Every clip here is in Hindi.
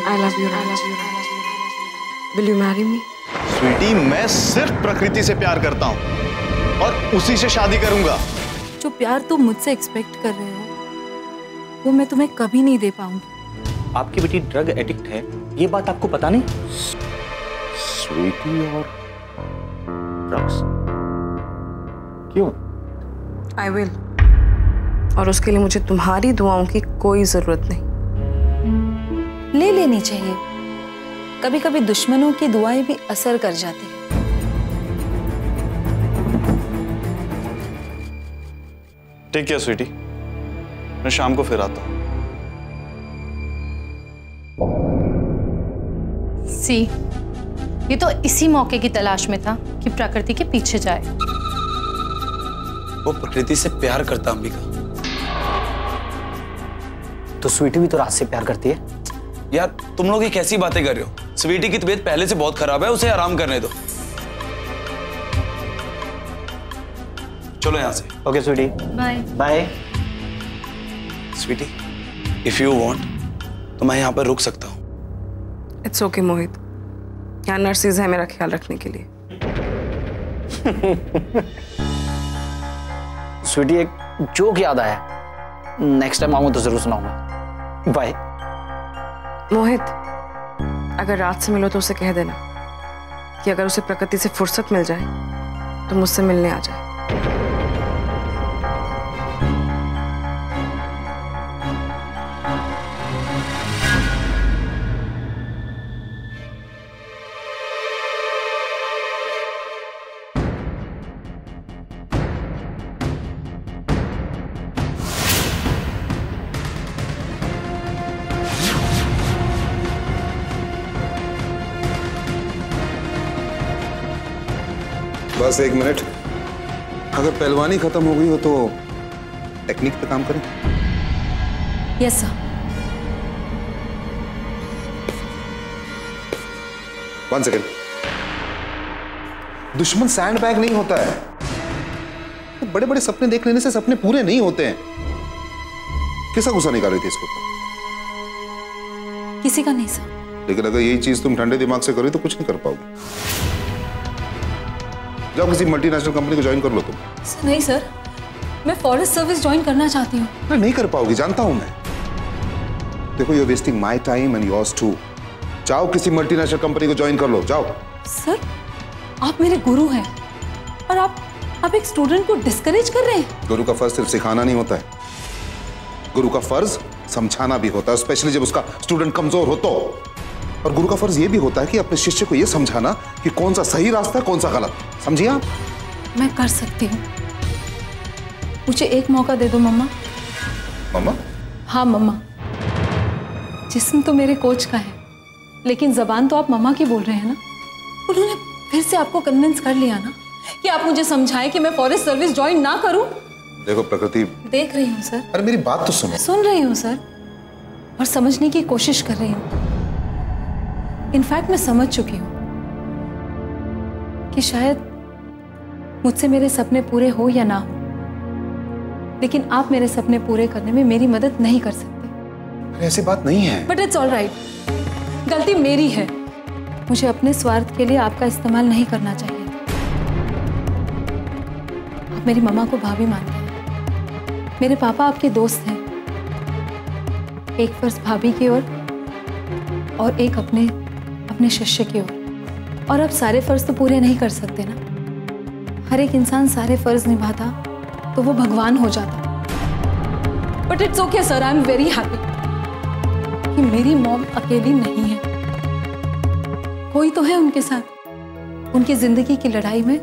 I love you, Raj. Will you marry me? Sweety, मैं सिर्फ प्रकृति से प्यार करता हूँ और उसी से शादी करूंगा। जो प्यार तुम मुझसे एक्सपेक्ट कर रहे हो वो मैं तुम्हें कभी नहीं दे पाऊंगी। आपकी बेटी ड्रग एडिक्ट है, ये बात आपको पता नहीं? स्वीटी और ड्रग्स? क्यों? I will. और उसके लिए मुझे तुम्हारी दुआओं की कोई जरूरत नहीं। ले लेनी चाहिए, कभी कभी दुश्मनों की दुआएं भी असर कर जाती है। ठीक है स्वीटी, मैं शाम को फिर आता हूँ। सी, ये तो इसी मौके की तलाश में था कि प्रकृति के पीछे जाए। वो प्रकृति से प्यार करता अंबिका। तो स्वीटी भी तो राज से प्यार करती है। यार तुम लोग ये कैसी बातें कर रहे हो? स्वीटी की तबीयत पहले से बहुत खराब है, उसे आराम करने दो। चलो यहाँ से। Okay sweetie, bye bye. Sweetie, if you want तो मैं यहाँ पर रुक सकता हूँ। It's okay मोहित, यहाँ नर्सेज है मेरा ख्याल रखने के लिए। स्वीटी, एक जोक याद आया, नेक्स्ट टाइम आऊंगा तो जरूर सुनाऊंगा। बाय। मोहित, अगर रात से मिलो तो उसे कह देना कि अगर उसे प्रकृति से फुर्सत मिल जाए तो मुझसे मिलने आ जाए। बस एक मिनट, अगर पहलवानी खत्म हो गई हो तो टेक्निक पे काम करें। Yes sir. 1 सेकेंड। दुश्मन सैंड बैग नहीं होता है। तो बड़े बड़े सपने देख लेने से सपने पूरे नहीं होते हैं। किसका गुस्सा निकाल रही थी इसको? किसी का नहीं सर। लेकिन अगर यही चीज तुम ठंडे दिमाग से करो तो कुछ नहीं कर पाओगे। जाओ किसी मल्टीनेशनल कंपनी को ज्वाइन कर लो तुम। नहीं सर, मैं फॉरेस्ट सर्विस ज्वाइन करना चाहती हूँ। अरे नहीं कर पाओगी, जानता हूं मैं। देखो, you are wasting my time and yours too. जाओ किसी मल्टीनेशनल कंपनी को ज्वाइन कर लो, जाओ। सर, आप मेरे गुरु हैं और आप एक स्टूडेंट को डिस्करेज कर रहे हैं। गुरु का फर्ज सिर्फ सिखाना नहीं होता है, गुरु का फर्ज समझाना भी होता है, स्पेशली जब उसका स्टूडेंट कमजोर हो तो। और गुरु का फर्ज यह भी होता है कि अपने शिष्य को यह समझाना कि कौन सा सही रास्ता है, कौन सा गलत। समझिए आप? मैं कर सकती हूँ, मुझे एक मौका दे दो मम्मा। मम्मा? हाँ मम्मा। जिस्म तो मेरे कोच का है, लेकिन जबान तो आप मम्मा की बोल रहे हैं ना। उन्होंने फिर से आपको कन्विंस कर लिया ना कि आप मुझे समझाएं कि मैं फॉरेस्ट सर्विस ज्वाइन ना करूं। देखो प्रकृति, देख रही हूँ सर। अरे मेरी बात तो सुनो। सुन रही हूँ सर, और समझने की कोशिश कर रही हूँ। इनफैक्ट मैं समझ चुकी हूँ कि शायद मुझसे मेरे सपने पूरे हो या ना हो, लेकिन आप मेरे सपने पूरे करने में मेरी मदद नहीं कर सकते। ऐसी बात नहीं है। बट इट्स ऑल राइट, गलती मेरी है। मुझे अपने स्वार्थ के लिए आपका इस्तेमाल नहीं करना चाहिए। आप मेरी मम्मा को भाभी मानते हैं, मेरे पापा आपके दोस्त हैं। एक फर्ज भाभी की ओर और एक अपने शिष्य की ओर। और अब सारे फर्ज तो पूरे नहीं कर सकते ना। हर एक इंसान सारे फर्ज निभाता तो वो भगवान हो जाता। But it's okay sir, I am very happy कि मेरी मॉम अकेली नहीं है, कोई तो है उनके साथ, उनकी जिंदगी की लड़ाई में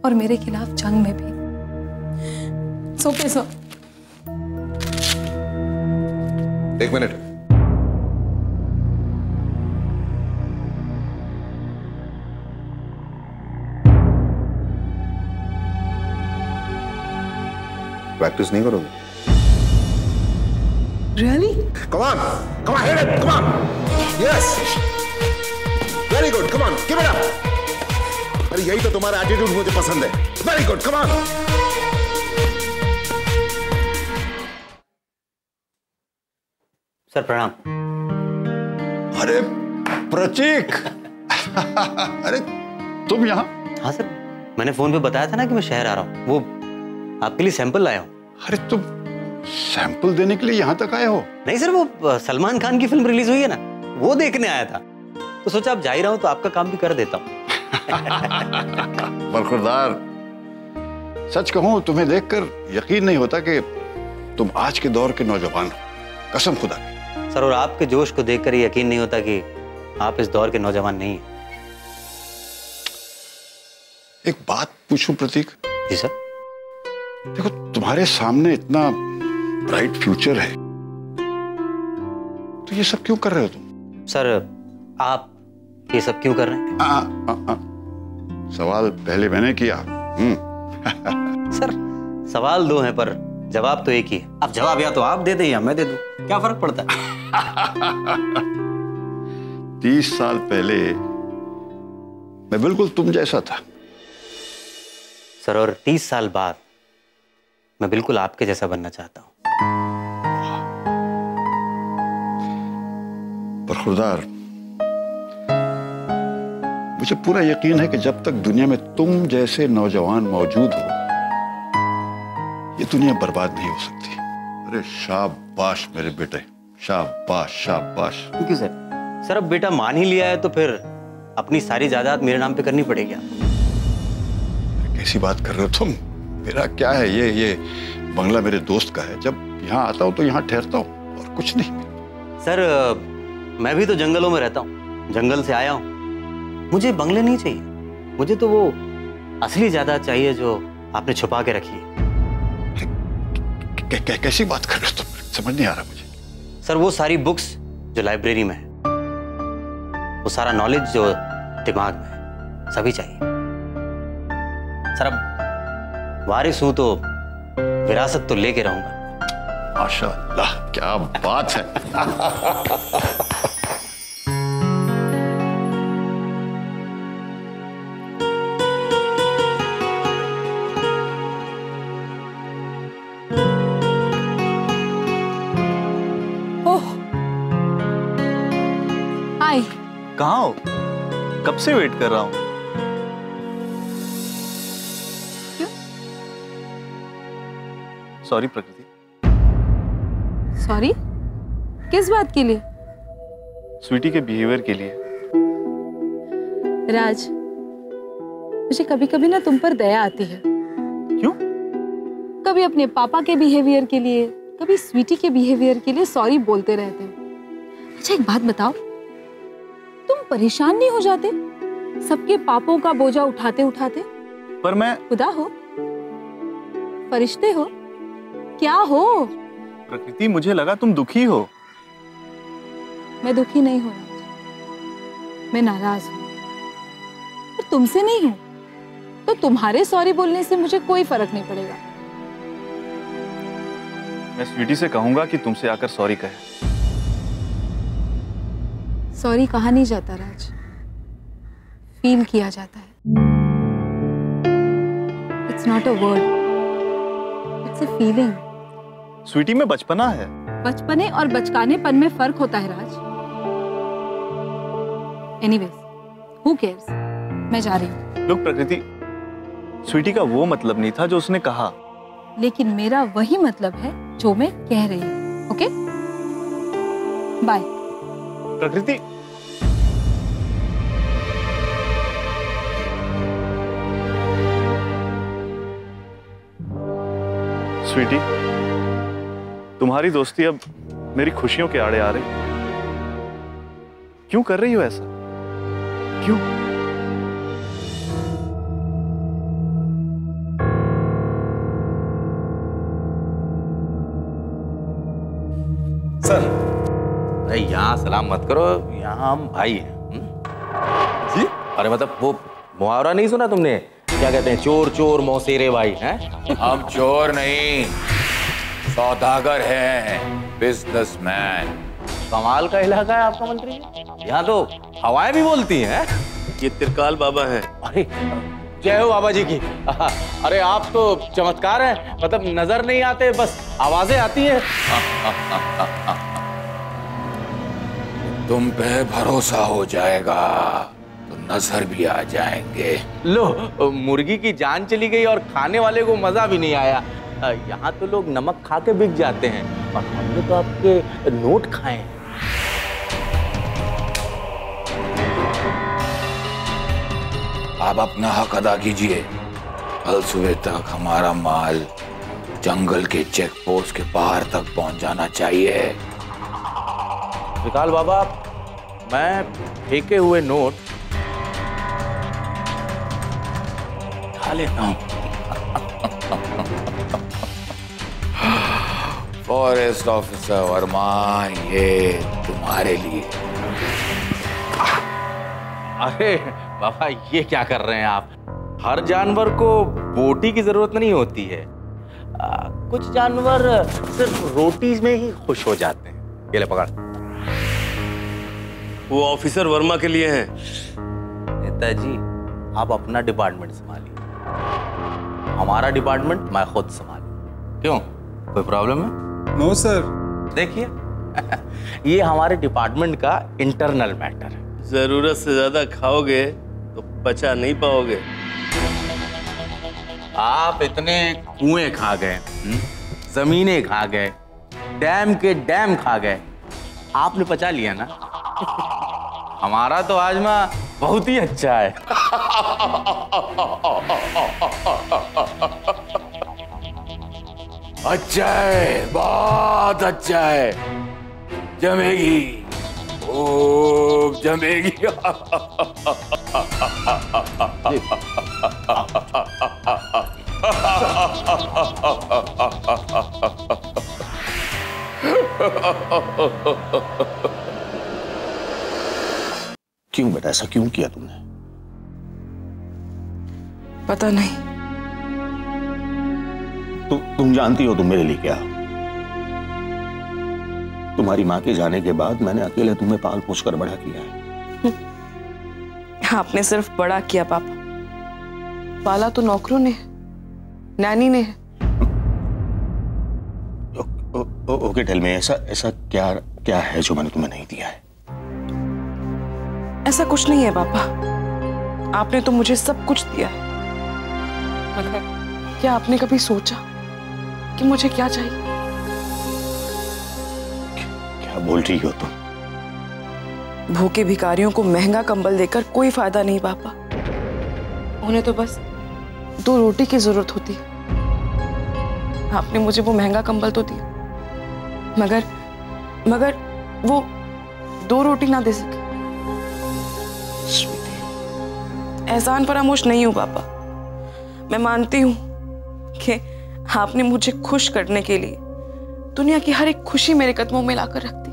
और मेरे खिलाफ जंग में भी। It's okay sir. एक मिनट। प्रैक्टिस नहीं करोगे? Really? Come on, hit it, come on. Yes. Very good, come on, give it up. अरे यही तो तुम्हारा एटीट्यूड मुझे पसंद है। Very good, come on. Sir प्रणाम। अरे प्रतीक, अरे तुम यहाँ? हाँ सर, मैंने फोन पे बताया था ना कि मैं शहर आ रहा हूँ, वो आपके लिए सैंपल लाया हूँ। अरे तुम सैंपल देने के लिए यहाँ तक आए हो? नहीं सर, वो सलमान खान की फिल्म रिलीज हुई है ना, वो देखने आया था, तो सोचा अब जा ही रहा हूँ तो आपका काम भी कर देता हूँ। बरखुरदार, सच कहूं तुम्हें देखकर यकीन नहीं होता कि तुम आज के दौर के नौजवान हो, कसम खुदा की। सर, और आपके जोश को देखकर ये यकीन नहीं होता कि आप इस दौर के नौजवान नहीं हैं। एक बात पूछूं प्रतीक? जी सर। देखो, तुम्हारे सामने इतना ब्राइट फ्यूचर है, तो ये सब क्यों कर रहे हो तुम? सर, आप ये सब क्यों कर रहे हैं? सवाल पहले मैंने किया। सर, सवाल दो हैं पर जवाब तो एक ही है। अब जवाब या तो आप दे दें या मैं दे दूं, क्या फर्क पड़ता है? 30 साल पहले मैं बिल्कुल तुम जैसा था सर, और 30 साल बाद मैं बिल्कुल आपके जैसा बनना चाहता हूं। बरखुरदार, मुझे पूरा यकीन है कि जब तक दुनिया में तुम जैसे नौजवान मौजूद हो, ये दुनिया बर्बाद नहीं हो सकती। अरे शाबाश मेरे बेटे, शाबाश शाबाश। Thank you sir. सर, अब बेटा मान ही लिया है तो फिर अपनी सारी जायदाद मेरे नाम पे करनी पड़ेगी आपको। कैसी बात कर रहे हो तुम? मेरा क्या है, ये बंगला मेरे दोस्त का है। जब यहाँ आता हूँ तो यहाँ ठहरता हूँ और कुछ नहीं। सर, मैं भी तो जंगलों में रहता हूँ, जंगल से आया हूँ। मुझे बंगले नहीं चाहिए, मुझे तो वो असली जायदाद चाहिए जो आपने छुपा के रखी है। कैसी बात कर रहे हो तुम? समझ नहीं आ रहा मुझे। सर, वो सारी बुक्स जो लाइब्रेरी में है, वो सारा नॉलेज जो दिमाग में है, सभी चाहिए। सर, अब वारिस हूं तो विरासत तो लेके रहूंगा। माशाअल्लाह, क्या बात है। हाय। कहाँ हो? कब से वेट कर रहा हूँ। क्यों? सॉरी प्रकृति। सॉरी? किस बात के लिए? स्वीटी के बिहेवियर के लिए। राज, मुझे कभी कभी ना तुम पर दया आती है। क्यों? कभी अपने पापा के बिहेवियर के लिए, कभी स्वीटी के बिहेवियर के लिए सॉरी बोलते रहते हो। अच्छा, एक बात बताओ, तुम परेशान नहीं हो जाते सबके पापों का बोझा उठाते उठाते? पर मैं खुदा हो, फरिश्ते हो, क्या हो? प्रकृति, मुझे लगा तुम दुखी हो। मैं दुखी नहीं हूं राज, मैं नाराज हूं, पर तुमसे नहीं हूं। तो तुम्हारे सॉरी बोलने से मुझे कोई फर्क नहीं पड़ेगा। मैं स्वीटी से कहूंगा कि तुमसे आकर सॉरी कहे। सॉरी कहा नहीं जाता राज, फील किया जाता है। It's not a word, it's a feeling. Sweetie में बचपना है। बचपने और बचकानेपन में फर्क होता है राज। एनीवेज, हु केयर्स, मैं जा रही हूँ। लोग, प्रकृति, स्वीटी का वो मतलब नहीं था जो उसने कहा। लेकिन मेरा वही मतलब है जो मैं कह रही हूँ। Okay, bye. प्रकृति, स्वीटी, तुम्हारी दोस्ती अब मेरी खुशियों के आड़े आ रही। क्यों कर रही हो ऐसा? क्यों? सर, अरे यहाँ सलाम मत करो, यहाँ हम भाई हैं। जी? अरे मतलब वो मुहावरा नहीं सुना तुमने? क्या कहते हैं, चोर चोर मौसेरे भाई हैं? हम चोर नहीं, सौदागर हैं, बिजनेसमैन। कमाल का इलाका है आपका मंत्री जी। यहाँ तो हवाएं भी बोलती हैं। ये त्रिकाल बाबा है। अरे जय हो बाबा जी की। अरे आप तो चमत्कार हैं, मतलब नजर नहीं आते, बस आवाजें आती हैं। तुम पे भरोसा हो जाएगा तो नजर भी आ जाएंगे। लो, मुर्गी की जान चली गई और खाने वाले को मजा भी नहीं आया। यहाँ तो लोग नमक खा के बिक जाते हैं और हमने तो आपके नोट खाए हैं। आप अपना हक अदा कीजिए। कल सुबह तक हमारा माल जंगल के चेक पोस्ट के बाहर तक पहुंच जाना चाहिए। विकाल बाबा, मैं फेंके हुए नोट खा लेता हूं। फॉरेस्ट ऑफिसर वर्मा, ये तुम्हारे लिए। अरे बाबा, ये क्या कर रहे हैं आप? हर जानवर को बोटी की जरूरत नहीं होती है। कुछ जानवर सिर्फ रोटी में ही खुश हो जाते हैं। ये ले पकड़। वो ऑफिसर वर्मा के लिए है। नेताजी, आप अपना डिपार्टमेंट संभालिए, हमारा डिपार्टमेंट मैं खुद संभालूं। क्यों, कोई प्रॉब्लम है? No sir. देखिए, ये हमारे डिपार्टमेंट का इंटरनल मैटर है। जरूरत से ज्यादा खाओगे तो पचा नहीं पाओगे। आप इतने कुएं खा गए, जमीनें खा गए, डैम के डैम खा गए, आपने पचा लिया ना। हमारा तो आजमा बहुत ही अच्छा है। अच्छा है, बहुत अच्छा है। जमेगी, खूब जमेगी। क्यों बेटा, ऐसा क्यों किया तुमने? पता नहीं। तुम जानती हो तुम मेरे लिए क्या? तुम्हारी मां के जाने के बाद मैंने अकेले तुम्हें पाल पोस कर बड़ा किया है। आपने सिर्फ बड़ा किया पापा, पाला तो नौकरों ने, नैनी ने। ओके, टेल मी, ऐसा क्या क्या है जो मैंने तुम्हें नहीं दिया है? ऐसा कुछ नहीं है पापा, आपने तो मुझे सब कुछ दिया है। मगर क्या आपने कभी सोचा कि मुझे क्या चाहिए? क्या बोल रही हो तुम? भूखे भिखारियों को महंगा कंबल देकर कोई फायदा नहीं पापा। उन्हें तो बस 2 रोटी की जरूरत होती है। आपने मुझे वो महंगा कंबल तो दिया, मगर वो 2 रोटी ना दे सके। एहसान फरामोश नहीं हूं पापा। मैं मानती हूं कि आपने मुझे खुश करने के लिए दुनिया की हर एक खुशी मेरे कदमों में लाकर रख दी,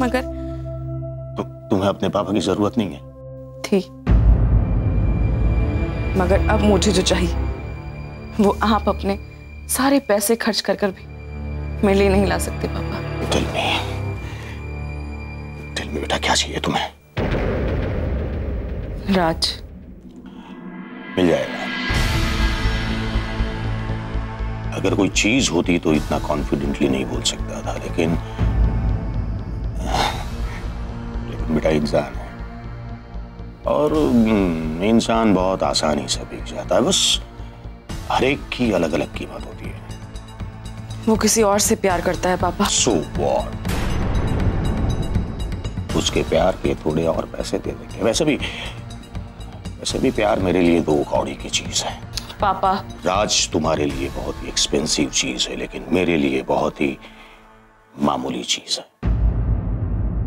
मगर तुम्हें अपने पापा की जरूरत नहीं है? थी, मगर अब मुझे जो चाहिए वो आप अपने सारे पैसे खर्च कर कर भी मेरे लिए नहीं ला सकते पापा। टेल मी बेटा, क्या चाहिए तुम्हें? राज। मिल जाएगा। अगर कोई चीज होती तो इतना कॉन्फिडेंटली नहीं बोल सकता था, लेकिन बेटा इंसान है और इंसान बहुत आसानी से बिक जाता है। बस हर एक की अलग अलग कीमत होती है। वो किसी और से प्यार करता है पापा। So what? उसके प्यार के थोड़े और पैसे दे देंगे। वैसे भी प्यार मेरे लिए 2 कौड़ी की चीज है। पापा, राज तुम्हारे लिए बहुत ही एक्सपेंसिव चीज है, लेकिन मेरे लिए बहुत ही मामूली चीज है।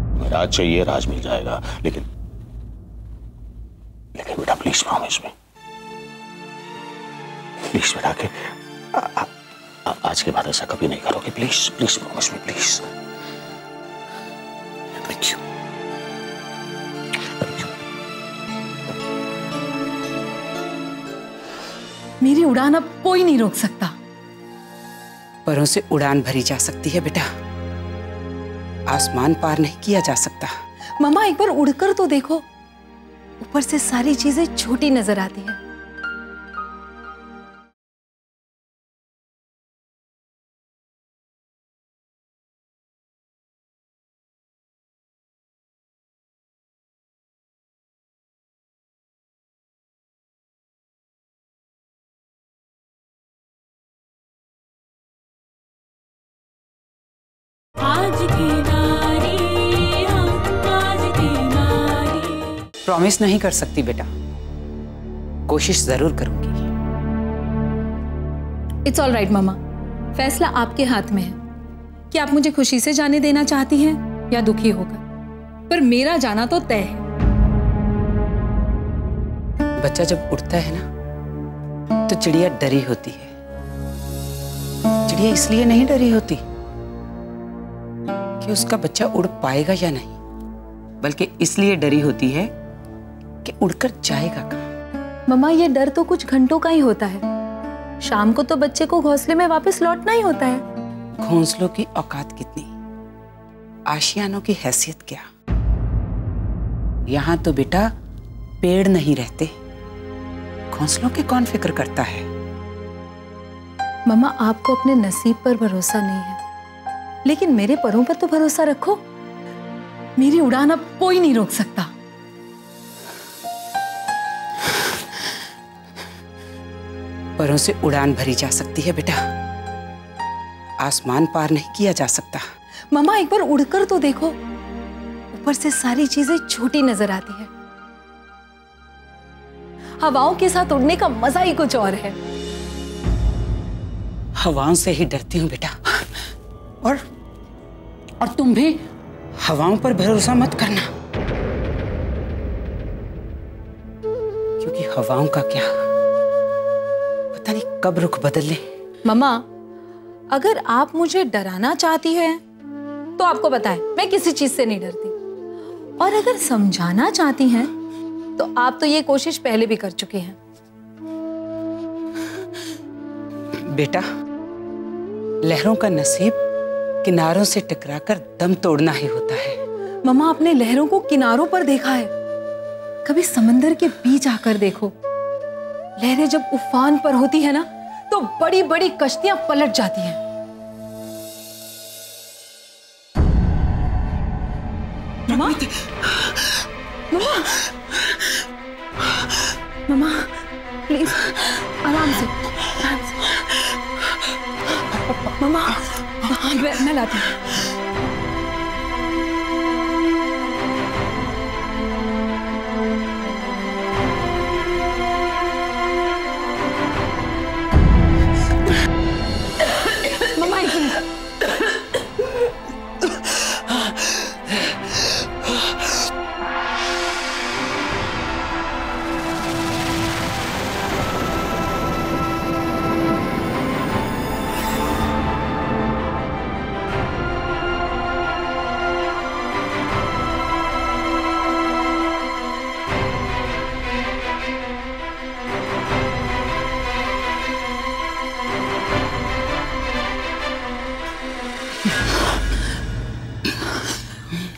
तुम्हें राज चाहिए, राज मिल जाएगा, लेकिन बेटा प्लीज प्रॉमिस मी, प्लीज बेटा के आज के बाद ऐसा कभी नहीं करोगे। Please please promise me, please. Thank you. मेरी उड़ान अब कोई नहीं रोक सकता। परों से उड़ान भरी जा सकती है बेटा, आसमान पार नहीं किया जा सकता। मम्मा, एक बार उड़कर तो देखो, ऊपर से सारी चीजें छोटी नजर आती है। आज की नारी हम आज की नारी। प्रॉमिस नहीं कर सकती बेटा, कोशिश जरूर करूंगी। इट्स ऑल राइट मामा, फैसला आपके हाथ में है कि आप मुझे खुशी से जाने देना चाहती हैं या दुखी होकर, पर मेरा जाना तो तय है। बच्चा जब उड़ता है ना तो चिड़िया डरी होती है। चिड़िया इसलिए नहीं डरी होती कि उसका बच्चा उड़ पाएगा या नहीं, बल्कि इसलिए डरी होती है कि उड़कर जाएगा कहाँ। मम्मा, ये डर तो कुछ घंटों का ही होता है, शाम को तो बच्चे को घोंसले में वापस लौटना ही होता है। घोंसलों की औकात कितनी, आशियानों की हैसियत क्या। यहां तो बेटा पेड़ नहीं रहते, घोंसलों की कौन फिक्र करता है। मम्मा, आपको अपने नसीब पर भरोसा नहीं है, लेकिन मेरे परों पर तो भरोसा रखो। मेरी उड़ान अब कोई नहीं रोक सकता। परों से उड़ान भरी जा सकती है बेटा, आसमान पार नहीं किया जा सकता। मम्मा, एक बार उड़कर तो देखो, ऊपर से सारी चीजें छोटी नजर आती है। हवाओं के साथ उड़ने का मजा ही कुछ और है। हवाओं से ही डरती हूं बेटा, और तुम भी हवाओं पर भरोसा मत करना, क्योंकि हवाओं का क्या पता नहीं कब रुख बदल ले। मम्मा, अगर आप मुझे डराना चाहती हैं तो आपको पता है मैं किसी चीज से नहीं डरती, और अगर समझाना चाहती हैं तो आप तो ये कोशिश पहले भी कर चुके हैं। बेटा, लहरों का नसीब किनारों से टकराकर दम तोड़ना ही होता है। मम्मा, आपने लहरों को किनारों पर देखा है, कभी समंदर के बीच आकर देखो। लहरें जब उफान पर होती है ना तो बड़ी बड़ी कश्तियां पलट जाती हैं। मम्मा, मम्मा, मम्मा, प्लीज आराम से, आराम से। मम्मा, मैं लाती हूँ। मम्मा, एक मिनट।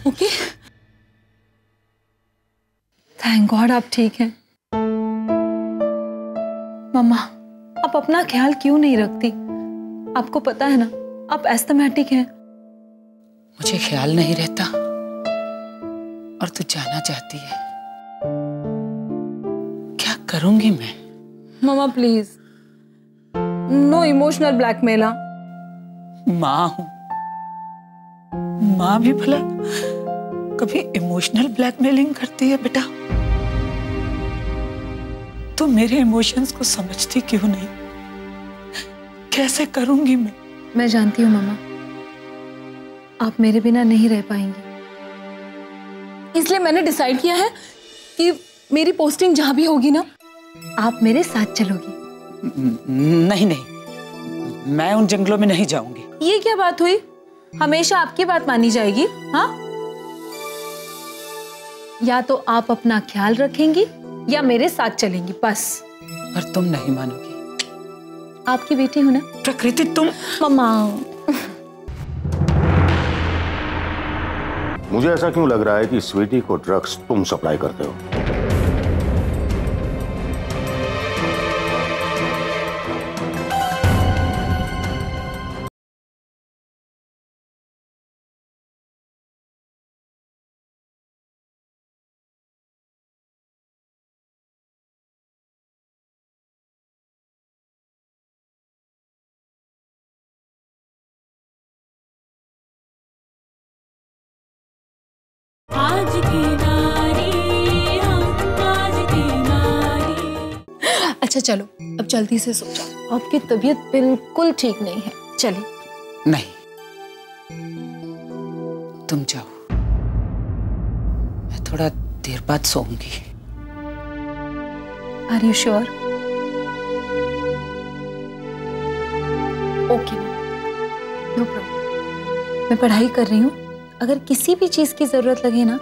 ओके, थैंक गॉड आप ठीक हैं। मम्मा, आप अपना ख्याल क्यों नहीं रखती? आपको पता है ना, आप एस्थमेटिक हैं। मुझे ख्याल नहीं रहता और तू जाना चाहती है, क्या करूंगी मैं? मम्मा प्लीज, नो इमोशनल ब्लैकमेल। माँ हूं, माँ भी भला कभी इमोशनल ब्लैकमेलिंग करती है बेटा? तो मेरे इमोशंस को समझती क्यों नहीं? कैसे करूंगी मैं? मैं जानती हूँ मम्मा, आप मेरे बिना नहीं रह पाएंगी, इसलिए मैंने डिसाइड किया है कि मेरी पोस्टिंग जहां भी होगी ना, आप मेरे साथ चलोगी। नहीं नहीं, मैं उन जंगलों में नहीं जाऊंगी। ये क्या बात हुई? हमेशा आपकी बात मानी जाएगी? हाँ, या तो आप अपना ख्याल रखेंगी या मेरे साथ चलेंगी, बस। पर तुम नहीं मानोगी। आपकी बेटी हूं ना प्रकृति, तुम। मम्मा, मुझे ऐसा क्यों लग रहा है कि स्वीटी को ड्रग्स तुम सप्लाई करते हो? आज की नारी हम आज की नारी। अच्छा चलो अब जल्दी से सो जाओ, आपकी तबीयत बिल्कुल ठीक नहीं है। चलिए। नहीं, तुम जाओ, मैं थोड़ा देर बाद सोऊंगी। Are you sure? Okay, no problem. मैं पढ़ाई कर रही हूँ, अगर किसी भी चीज की जरूरत लगे ना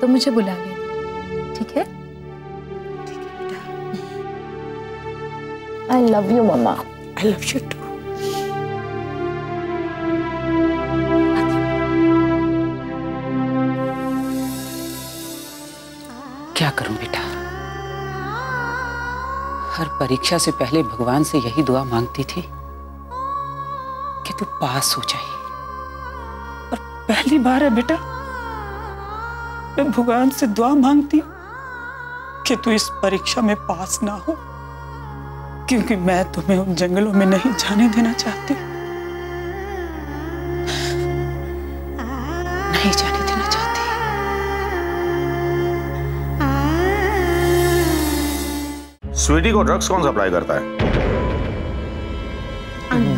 तो मुझे बुला लेना, ठीक है? I love you mamma. I love you too. क्या करूं बेटा, हर परीक्षा से पहले भगवान से यही दुआ मांगती थी कि तू पास हो जाए, और पहली बार है बेटा मैं भगवान से दुआ मांगती हूं कि तू इस परीक्षा में पास ना हो, क्योंकि मैं तुम्हें उन जंगलों में नहीं जाने देना चाहती, नहीं जाने देना चाहती। स्वीटी को ड्रग्स कौन सप्लाई करता है?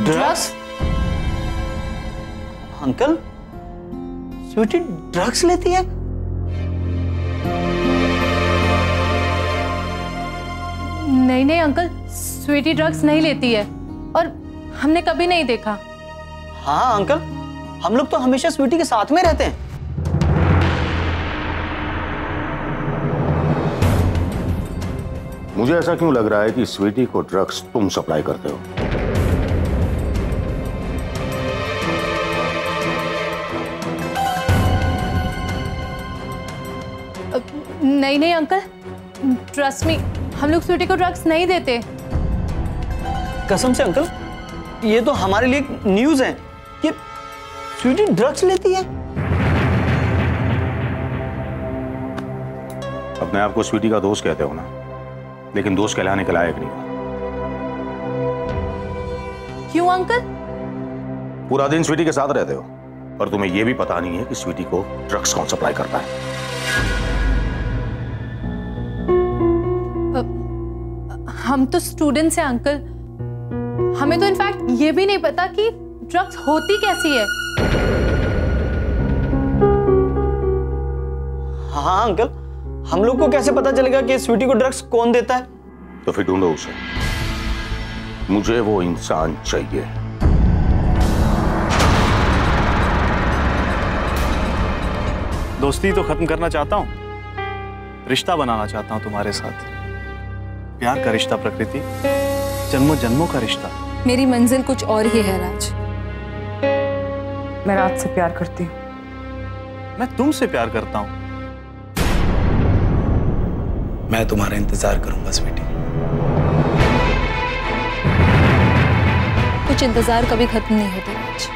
ड्रग्स? अंकल, स्वीटी ड्रग्स लेती है? नहीं नहीं अंकल, स्वीटी ड्रग्स नहीं लेती है, और हमने कभी नहीं देखा। हाँ अंकल, हम लोग तो हमेशा स्वीटी के साथ में रहते हैं। मुझे ऐसा क्यों लग रहा है कि स्वीटी को ड्रग्स तुम सप्लाई करते हो? नहीं नहीं अंकल, ट्रस्ट मी, हम लोग स्वीटी को ड्रग्स नहीं देते। कसम से अंकल, ये तो हमारे लिए न्यूज़ है कि स्वीटी ड्रग्स लेती है। अपने आप को स्वीटी का दोस्त कहते हो ना, लेकिन दोस्त कहलाने के लायक नहीं हो। क्यों अंकल? पूरा दिन स्वीटी के साथ रहते हो और तुम्हें यह भी पता नहीं है कि स्वीटी को ड्रग्स कौन सप्लाई करता है। हम तो स्टूडेंट्स हैं अंकल, हमें तो इनफैक्ट ये भी नहीं पता कि ड्रग्स होती कैसी है। हाँ अंकल, हम लोग को कैसे पता चलेगा कि स्वीटी को ड्रग्स कौन देता है? तो फिर ढूंढो उसे, मुझे वो इंसान चाहिए। दोस्ती तो खत्म करना चाहता हूं, रिश्ता बनाना चाहता हूं तुम्हारे साथ। प्यार का रिश्ता प्रकृति, जन्मों जन्मों का रिश्ता। मेरी मंजिल कुछ और ही है राज। मैं राज से प्यार करती हूँ। मैं तुमसे प्यार करता हूं। मैं तुम्हारा इंतजार करूंगा स्वीटी। कुछ इंतजार कभी खत्म नहीं होता राज।